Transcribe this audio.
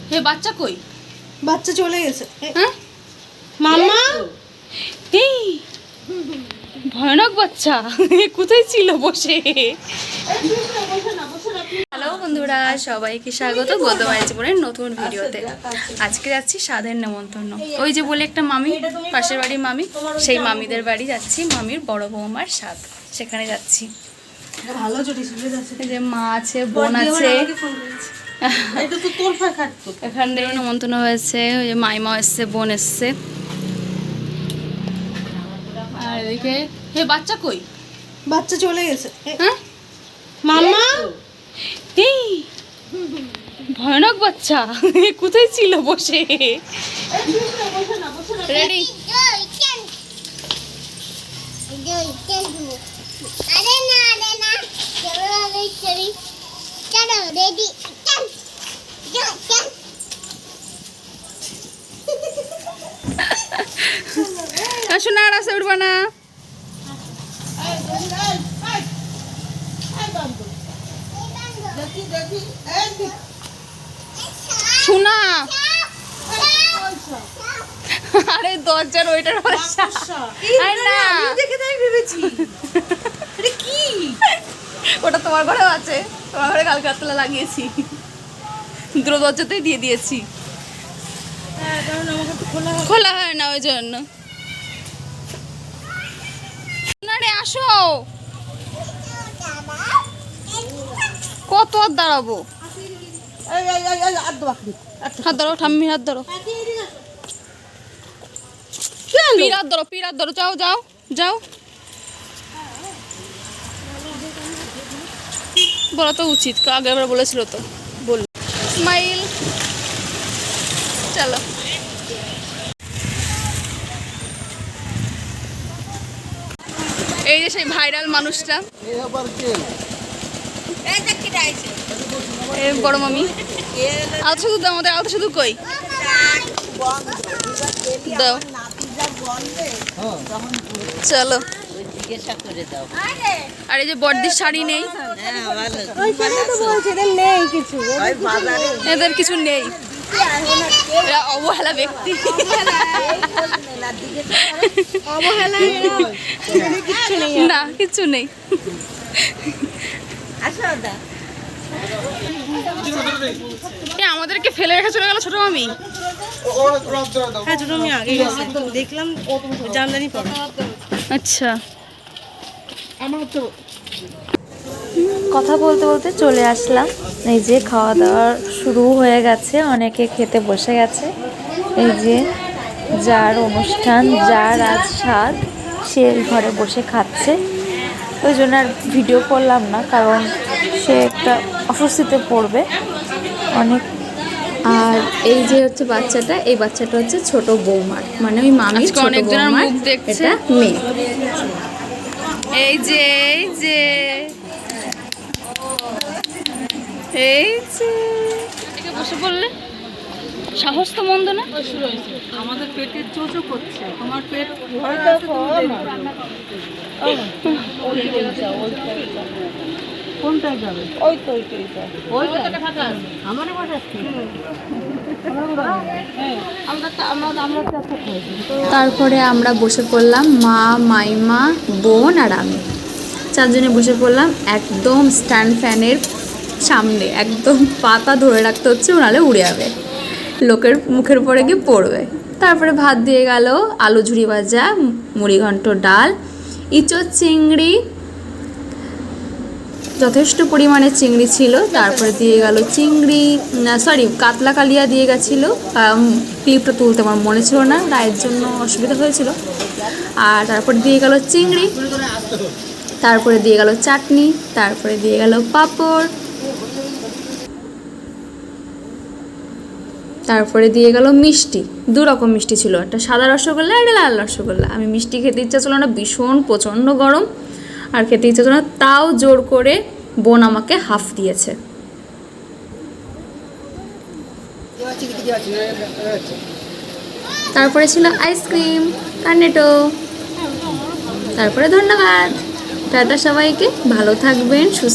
হে বাচ্চা কই? বাচ্চা চলে গেছে। হ্যাঁ মাম্মা এই ভয়ানক বাচ্চা কোথায় ছিল বসে? হ্যালো বন্ধুরা, সবাইকে স্বাগত গৌতমারি জীবনের নতুন ভিডিওতে। আজকে যাচ্ছি স্বাদের নেমন্তন্ন। ওই যে বলে একটা মামি, পাশের বাড়ির মামি, সেই মামিদের বাড়ি যাচ্ছি। মামির বড় বৌমার স্বাদ, সেখানে যাচ্ছি। ভালো জুটি চলে যাচ্ছে। এই যে মা আছে, বোন আছে, এটা তো তোর ফাঁকা তো। এখান থেকে নেমন্তন্ন হয়েছে। ওই যে মাইমা এসছে, বোন এসছে। আর এদিকে হে বাচ্চা কই? বাচ্চা চলে গেছে। হ্যাঁ মাম্মা এই ভয়ানক বাচ্চা কোথায় ছিল বসে? রেডি? শোনা রাস্তা উঠবা না। শোনা আরে দরজার ওইটার কি ওটা তোমার ঘরেও আছে, তোমার ঘরে কালকে রাত্রে লাগিয়েছি, দুটো দরজাতেই দিয়ে দিয়েছি। খোলা হয় না ওই জন্য। না রে আসো, কত আর দাঁড়াবো? হাত ধরো, ঠাম্মি হাত ধরো, পীর হাত ধরো, পীর হাত ধরো। যাও যাও যাও, বলা তো উচিত, আগের বার বলেছিল তো। বল স্মাইল। চলো এই যে সেই ভাইরাল মানুষটা, বড় মামি। আলতা শুধু দাও, আমাদের আলতা শুধু কই দাও। চলো, আর এই যে বড়দির শাড়ি নেই, এদের কিছু নেই, এরা অবহেলা ব্যক্তি। না কিছু নেই। আমাদেরকে ফেলে রেখে চলে গেল ছোট মামি। হ্যাঁ ছোট আমি আগে দেখলাম জামদানি পরে। আচ্ছা, কথা বলতে বলতে চলে আসলাম। এই যে খাওয়া দাওয়া শুরু হয়ে গেছে, অনেকে খেতে বসে গেছে। এই যে যার অনুষ্ঠান, যার আজ স্বাদ, সে ঘরে বসে খাচ্ছে। ওই জন্য আর ভিডিও করলাম না, কারণ সে একটা অস্বস্তিতে পড়বে অনেক। আর এই যে হচ্ছে বাচ্চাটা, এই বাচ্চাটা হচ্ছে ছোট বৌমার, মানে ওই মামির ছোট বৌমার এটা মেয়ে। এই যে এই যে এই যে এদিকে বসে পড়লে সাহস তো মন্দ না। আমাদের পেটের চোচো করছে, তোমার পেট কোনটায় যাবে? ওই তো ওইটা আমার তারপরে আমরা বসে পড়লাম, মা, মাইমা, বোন আর আমি, চারজনে বসে পড়লাম একদম স্ট্যান্ড ফ্যানের সামনে। একদম পাতা ধরে রাখতে হচ্ছে, নাহলে উড়ে যাবে, লোকের মুখের উপরে গিয়ে পড়বে। তারপরে ভাত দিয়ে গেল, আলু ঝুরি ভাজা, মুড়িঘণ্ট, ডাল, ইঁচড়, চিংড়ি, যথেষ্ট পরিমাণে চিংড়ি ছিল। তারপরে দিয়ে গেল চিংড়ি, কাতলা কালিয়া দিয়ে গেছিলো। ক্লিপটা তুলতে আমার মনে ছিল না, রায়ের জন্য অসুবিধা হয়েছিল। আর তারপরে দিয়ে গেল চিংড়ি, তারপরে দিয়ে গেল চাটনি, তারপরে দিয়ে গেল পাঁপড়, তারপরে দিয়ে গেল মিষ্টি। দু রকম মিষ্টি ছিল, একটা সাদা রসগোল্লা, একটা লাল রসগোল্লা। আমি মিষ্টি খেতে ইচ্ছা ছিল না, ভীষণ প্রচণ্ড গরম, আর খেতে ইচ্ছা ছিল না, তাও জোর করে বোন আমাকে হাফ দিয়েছে। তারপরে ছিল আইসক্রিম, কার্নেটো। তারপরে ধন্যবাদ, টাটা সবাইকে, ভালো থাকবেন, সুস্থ